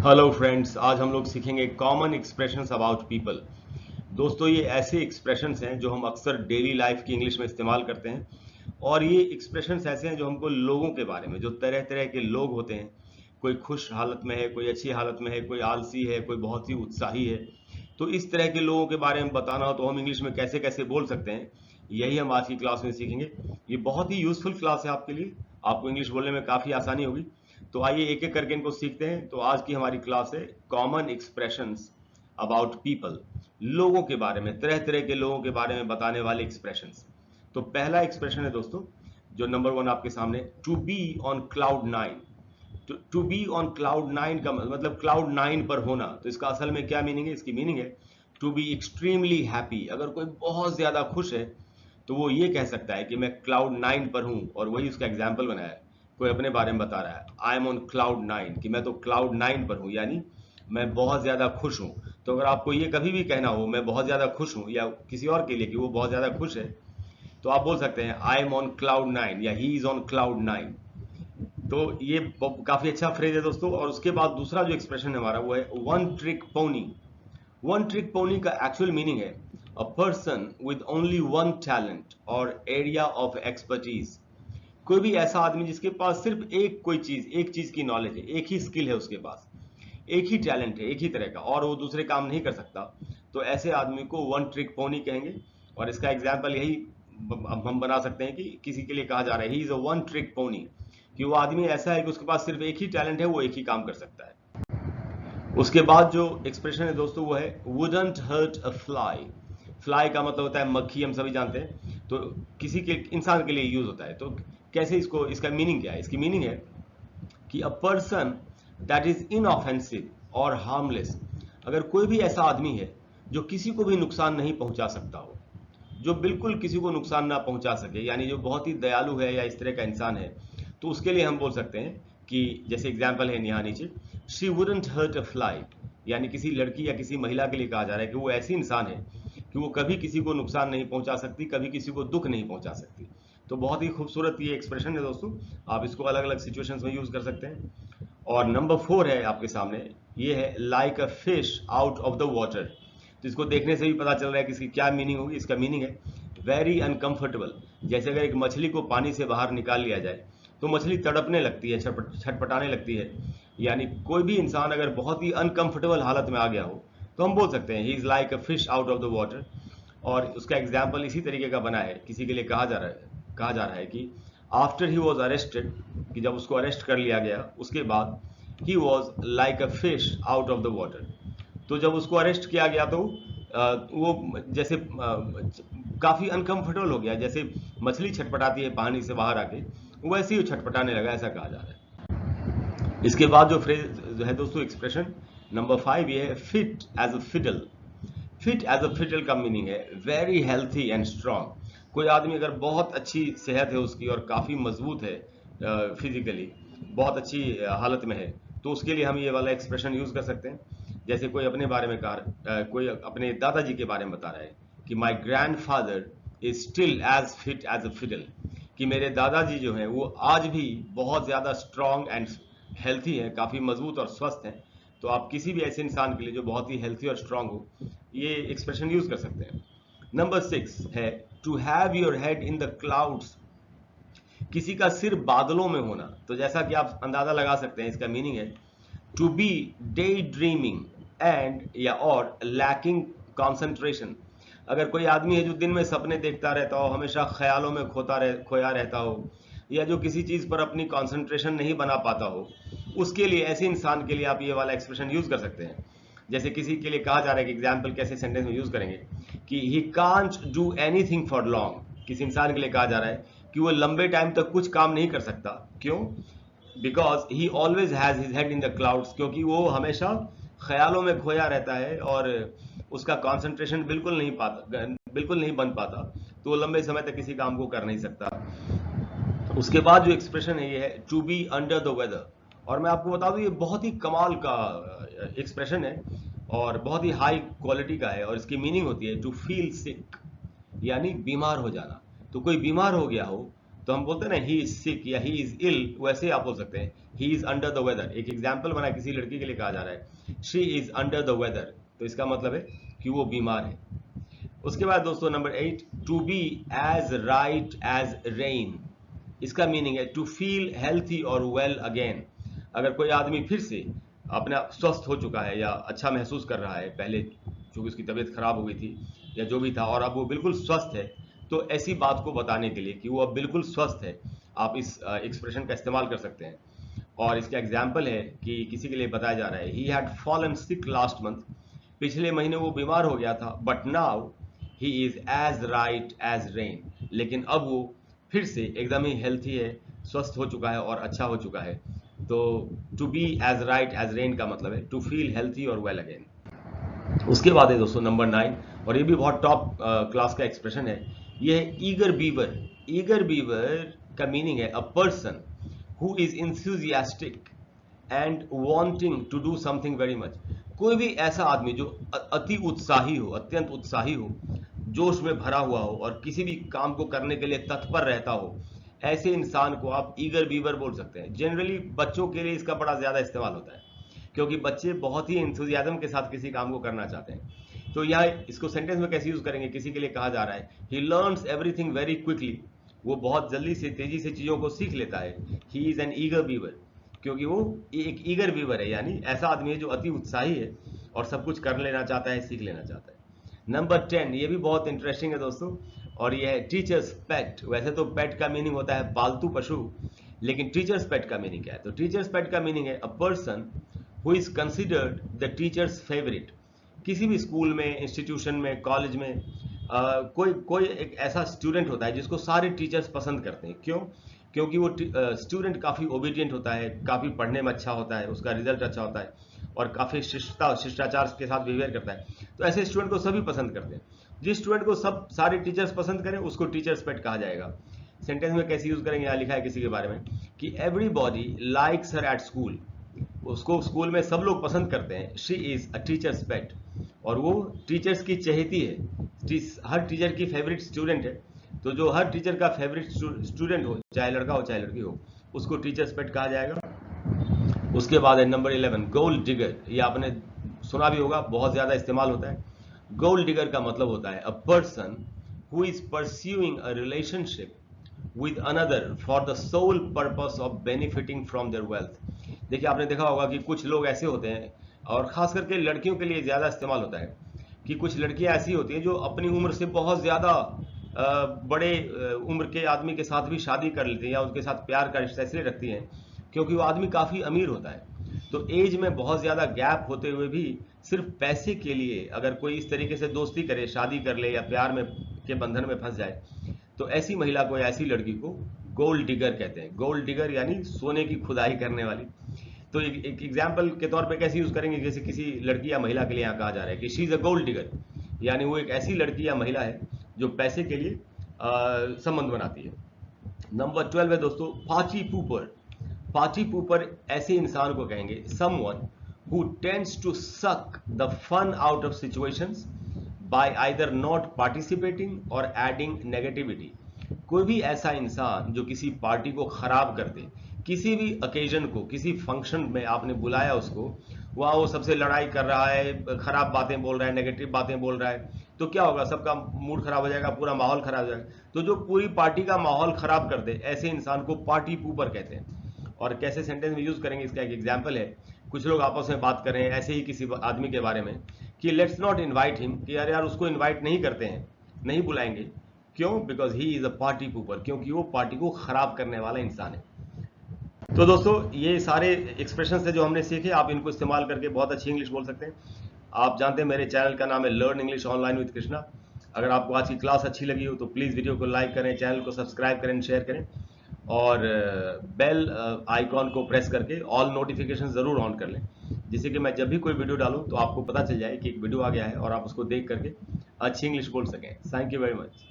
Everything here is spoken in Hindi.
हेलो फ्रेंड्स, आज हम लोग सीखेंगे कॉमन एक्सप्रेशंस अबाउट पीपल। दोस्तों, ये ऐसे एक्सप्रेशंस हैं जो हम अक्सर डेली लाइफ की इंग्लिश में इस्तेमाल करते हैं और ये एक्सप्रेशंस ऐसे हैं जो हमको लोगों के बारे में, जो तरह तरह के लोग होते हैं, कोई खुश हालत में है, कोई अच्छी हालत में है, कोई आलसी है, कोई बहुत ही उत्साही है। तो इस तरह के लोगों के बारे में बताना हो तो हम इंग्लिश में कैसे कैसे बोल सकते हैं, यही हम आज की क्लास में सीखेंगे। ये बहुत ही यूजफुल क्लास है आपके लिए, आपको इंग्लिश बोलने में काफ़ी आसानी होगी। तो आइए एक एक करके इनको सीखते हैं। तो आज की हमारी क्लास है कॉमन एक्सप्रेशंस अबाउट पीपल, लोगों के बारे में, तरह तरह के लोगों के बारे में बताने वाले एक्सप्रेशंस। तो पहला एक्सप्रेशन है दोस्तों, जो नंबर 1 आपके सामने, to be on cloud 9। To be on cloud 9 का मतलब क्लाउड 9 पर होना। तो इसका असल में क्या मीनिंग है? इसकी मीनिंग है टू बी एक्सट्रीमली हैप्पी। अगर कोई बहुत ज्यादा खुश है तो वो ये कह सकता है कि मैं क्लाउड 9 पर हूं, और वही उसका एग्जाम्पल बनाया है। कोई अपने बारे में बता रहा है, आई एम ऑन क्लाउड 9, कि मैं तो क्लाउड 9 पर हूं, यानी मैं बहुत ज्यादा खुश हूं। तो अगर आपको ये कभी भी कहना हो मैं बहुत ज्यादा खुश हूं, या किसी और के लिए कि वो बहुत ज्यादा खुश है, तो आप बोल सकते हैं आई एम ऑन क्लाउड 9 या ही इज ऑन क्लाउड 9। तो ये काफी अच्छा फ्रेज है दोस्तों। और उसके बाद दूसरा जो एक्सप्रेशन है हमारा, वो है one trick pony. One trick pony का एक्चुअल मीनिंग है a person with only one talent और एरिया ऑफ एक्सपर्टीज। कोई भी ऐसा आदमी जिसके पास सिर्फ एक चीज की नॉलेज है, एक ही स्किल है उसके पास, एक ही टैलेंट है, एक ही तरह का, और वो दूसरे काम नहीं कर सकता। तो ऐसे आदमी को वन ट्रिक पोनी कहेंगे। और इसका एग्जाम्पल यही हम बना सकते हैं कि किसी के लिए कहा जा रहा है he is a one trick pony, कि वो आदमी ऐसा है कि उसके पास सिर्फ एक ही टैलेंट है, वो एक ही काम कर सकता है। उसके बाद जो एक्सप्रेशन है दोस्तों, वो है wouldn't hurt a fly. Fly का मतलब होता है मक्खी, हम सभी जानते हैं। तो किसी के इंसान के लिए यूज होता है। तो कैसे इसको, इसका मीनिंग क्या है? इसकी मीनिंग है कि a person that is inoffensive और हार्मलेस। अगर कोई भी ऐसा आदमी है जो किसी को भी नुकसान नहीं पहुंचा सकता हो, जो बिल्कुल किसी को नुकसान ना पहुंचा सके, यानी जो बहुत ही दयालु है या इस तरह का इंसान है, तो उसके लिए हम बोल सकते हैं कि जैसे एग्जाम्पल है यहाँ नीचे, she wouldn't hurt a fly. यानी किसी लड़की या किसी महिला के लिए कहा जा रहा है कि वो ऐसी इंसान है कि वो कभी किसी को नुकसान नहीं पहुंचा सकती, कभी किसी को दुख नहीं पहुंचा सकती। तो बहुत ही खूबसूरत ये एक्सप्रेशन है दोस्तों। आप इसको अलग अलग सिचुएशंस में यूज कर सकते हैं। और नंबर 4 है आपके सामने, ये है like a fish out of the water. तो इसको देखने से भी पता चल रहा है कि इसकी क्या मीनिंग होगी। इसका मीनिंग है वेरी अनकंफर्टेबल। जैसे अगर एक मछली को पानी से बाहर निकाल लिया जाए तो मछली तड़पने लगती है, छटपटाने लगती है। यानी कोई भी इंसान अगर बहुत ही अनकंफर्टेबल हालत में आ गया हो तो हम बोल सकते हैं he is like a fish out of the water. और उसका एग्जाम्पल इसी तरीके का बना है, किसी के लिए कहा जा रहा है कि आफ्टर ही वॉज अरेस्टेड, कि जब उसको अरेस्ट कर लिया गया उसके बाद, he was like a fish out of the water. तो जब उसको अरेस्ट किया गया तो वो जैसे काफी अनकंफर्टेबल हो गया, जैसे मछली छटपटाती है पानी से बाहर आके, वैसे ही छटपटाने लगा, ऐसा कहा जा रहा है। इसके बाद जो फ्रेज है दोस्तों, एक्सप्रेशन नंबर 5, ये है fit as a fiddle. Fit as a fiddle का मीनिंग है वेरी हेल्थी एंड स्ट्रांग। कोई आदमी अगर बहुत अच्छी सेहत है उसकी और काफी मजबूत है फिजिकली, बहुत अच्छी हालत में है, तो उसके लिए हम ये वाला एक्सप्रेशन यूज कर सकते हैं। जैसे कोई अपने बारे में कोई अपने दादाजी के बारे में बता रहा है कि my grandfather is still as fit as a fiddle, कि मेरे दादाजी जो हैं वो आज भी बहुत ज्यादा स्ट्रांग एंड हेल्थी हैं, काफी मजबूत और स्वस्थ हैं। तो आप किसी भी ऐसे इंसान के लिए जो बहुत ही हेल्थी और स्ट्रांग हो, ये एक्सप्रेशन यूज कर सकते हैं। नंबर 6 है to have your head in the clouds. किसी का सिर बादलों में होना। तो जैसा कि आप अंदाजा लगा सकते हैं, इसका मीनिंग है to be daydreaming and या और लैकिंग कॉन्सेंट्रेशन। अगर कोई आदमी है जो दिन में सपने देखता रहता हो, हमेशा ख्यालों में खोया रहता हो, या जो किसी चीज पर अपनी कॉन्सेंट्रेशन नहीं बना पाता हो, उसके लिए, ऐसे इंसान के लिए आप ये वाला एक्सप्रेशन यूज कर सकते हैं। जैसे किसी के लिए कहा जा रहा है कि एग्जाम्पल कैसे सेंटेंस में यूज करेंगे कि he can't do anything for long. किसी इंसान के लिए कहा जा रहा है कि वो लंबे टाइम तक कुछ काम नहीं कर सकता। क्यों? Because he always has his head in the clouds, क्योंकि वो हमेशा ख्यालों में खोया रहता है और उसका कंसंट्रेशन बिल्कुल नहीं बन पाता, तो वो लंबे समय तक किसी काम को कर नहीं सकता। उसके बाद जो एक्सप्रेशन है ये है to be under the weather. और मैं आपको बता दूं ये बहुत ही कमाल का एक्सप्रेशन है और बहुत ही हाई क्वालिटी का है। और इसकी मीनिंग होती है टू फील सिक, यानी बीमार हो जाना। तो कोई बीमार हो गया हो तो हम बोलते हैं ना ही इज सिक या ही इज इल, वैसे ही आप बोल सकते हैं he is under the weather. एक एग्जाम्पल बना किसी लड़की के लिए कहा जा रहा है she is under the weather, तो इसका मतलब है कि वो बीमार है। उसके बाद दोस्तों number 8, to be as right as rain. इसका मीनिंग है टू फील हेल्थी और वेल अगेन। अगर कोई आदमी फिर से अपना स्वस्थ हो चुका है या अच्छा महसूस कर रहा है, पहले चूंकि उसकी तबीयत खराब हो गई थी या जो भी था और अब वो बिल्कुल स्वस्थ है, तो ऐसी बात को बताने के लिए कि वो अब बिल्कुल स्वस्थ है, आप इस एक्सप्रेशन का इस्तेमाल कर सकते हैं। और इसका एग्जाम्पल है कि किसी के लिए बताया जा रहा है he had fallen sick last month, पिछले महीने वो बीमार हो गया था, but now he is as right as rain, लेकिन अब वो फिर से एकदम ही हेल्थी है, स्वस्थ हो चुका है और अच्छा हो चुका है। तो to be as right as rain का मतलब है टू फील हेल्थी और वेल अगेन। उसके बाद है दोस्तों नंबर 9, और ये भी बहुत टॉप क्लास का एक्सप्रेशन है, ये है ईगर बीवर। ईगर बीवर का मीनिंग है a person who is enthusiastic and wanting to do something very much. कोई भी ऐसा आदमी जो अति उत्साही हो, अत्यंत उत्साही हो, जोश में भरा हुआ हो और किसी भी काम को करने के लिए तत्पर रहता हो, ऐसे इंसान को आप ईगर बीवर बोल सकते हैं। जनरली बच्चों के लिए इसका बड़ा ज्यादा इस्तेमाल होता है, क्योंकि बच्चे बहुत ही इंथुजियाज्म के साथ किसी काम को करना चाहते हैं। तो यह इसको सेंटेंस में कैसे यूज करेंगे, किसी के लिए कहा जा रहा है he learns everything very quickly, वो बहुत जल्दी से तेजी से चीजों को सीख लेता है। He is an eager beaver, क्योंकि वो एक ईगर बीवर है, यानी ऐसा आदमी है जो अति उत्साही है और सब कुछ कर लेना चाहता है, सीख लेना चाहता है। नंबर 10, ये भी बहुत इंटरेस्टिंग है दोस्तों, और ये है टीचर्स पेट। वैसे तो पेट का मीनिंग होता है पालतू पशु, लेकिन टीचर्स पेट का मीनिंग क्या है? तो टीचर्स पेट का मीनिंग है a person who is considered the teachers favourite. किसी भी स्कूल में, इंस्टीट्यूशन में, कॉलेज में कोई कोई एक ऐसा स्टूडेंट होता है जिसको सारे टीचर्स पसंद करते हैं। क्यों? क्योंकि वो स्टूडेंट काफ़ी ओबीडियंट होता है, काफ़ी पढ़ने में अच्छा होता है, उसका रिजल्ट अच्छा होता है और काफ़ी शिष्टाचार के साथ बिहेवियर करता है। तो ऐसे स्टूडेंट को सभी पसंद करते हैं। जिस स्टूडेंट को सब सारे टीचर्स पसंद करें उसको टीचर्स पेट कहा जाएगा। सेंटेंस में कैसे यूज करेंगे? यहाँ लिखा है किसी के बारे में कि everybody likes her at school, उसको स्कूल में सब लोग पसंद करते हैं। शी इज अ टीचर्स पेट, और वो टीचर्स की चहेती है, हर टीचर की फेवरेट स्टूडेंट है। तो जो हर टीचर का फेवरेट स्टूडेंट हो, चाहे लड़का हो चाहे लड़की हो, उसको टीचर्स पेट कहा जाएगा। उसके बाद है नंबर 11, गोल्ड डिगर। ये आपने सुना भी होगा, बहुत ज्यादा इस्तेमाल होता है। गोल्ड डिगर का मतलब होता है a person who is pursuing a relationship with another for the sole purpose of benefiting from their wealth। देखिए आपने देखा होगा कि कुछ लोग ऐसे होते हैं, और खास करके लड़कियों के लिए ज्यादा इस्तेमाल होता है, कि कुछ लड़कियां ऐसी होती हैं जो अपनी उम्र से बहुत ज्यादा बड़े उम्र के आदमी के साथ भी शादी कर लेती हैं या उसके साथ प्यार का रिश्ता इसलिए रखती हैं क्योंकि वो आदमी काफी अमीर होता है। तो एज में बहुत ज्यादा गैप होते हुए भी सिर्फ पैसे के लिए अगर कोई इस तरीके से दोस्ती करे, शादी कर ले या प्यार में के बंधन में फंस जाए, तो ऐसी महिला को या ऐसी लड़की को गोल्ड डिगर कहते हैं। गोल्ड डिगर यानी सोने की खुदाई करने वाली। तो एक एग्जाम्पल के तौर पे कैसे यूज करेंगे, जैसे किसी लड़की या महिला के लिए यहाँ कहा जा रहा है कि she is a gold digger, यानी वो एक ऐसी लड़की या महिला है जो पैसे के लिए संबंध बनाती है। नंबर 12 है दोस्तों पार्टी पूपर। पार्टी पूपर ऐसे इंसान को कहेंगे someone who tends to suck the fun out of situations by either not participating or adding negativity। कोई भी ऐसा इंसान जो किसी पार्टी को खराब कर दे, किसी भी ओकेजन को, किसी फंक्शन में आपने बुलाया उसको, वहां वो सबसे लड़ाई कर रहा है, खराब बातें बोल रहा है, नेगेटिव बातें बोल रहा है, तो क्या होगा? सबका मूड खराब हो जाएगा, पूरा माहौल खराब हो जाएगा। तो जो पूरी पार्टी का माहौल खराब कर दे, ऐसे इंसान को पार्टी पूपर कहते हैं। और कैसे सेंटेंस में यूज करेंगे, इसका एक एग्जाम्पल है। कुछ लोग आपस में बात कर रहे हैं ऐसे ही किसी आदमी के बारे में कि लेट्स नॉट इनवाइट हिम, कि यार उसको इनवाइट नहीं करते हैं, नहीं बुलाएंगे। क्यों? Because he is a party pooper, क्योंकि वो पार्टी को खराब करने वाला इंसान है। तो दोस्तों ये सारे एक्सप्रेशन है जो हमने सीखे, आप इनको इस्तेमाल करके बहुत अच्छी इंग्लिश बोल सकते हैं। आप जानते हैं मेरे चैनल का नाम है learn English online with Krishna. अगर आपको आज की क्लास अच्छी लगी हो तो प्लीज़ वीडियो को लाइक करें, चैनल को सब्सक्राइब करें, शेयर करें, और बेल आइकॉन को प्रेस करके ऑल नोटिफिकेशन ज़रूर ऑन कर लें, जिससे कि मैं जब भी कोई वीडियो डालूं तो आपको पता चल जाए कि एक वीडियो आ गया है और आप उसको देख करके अच्छी इंग्लिश बोल सकें। Thank you very much.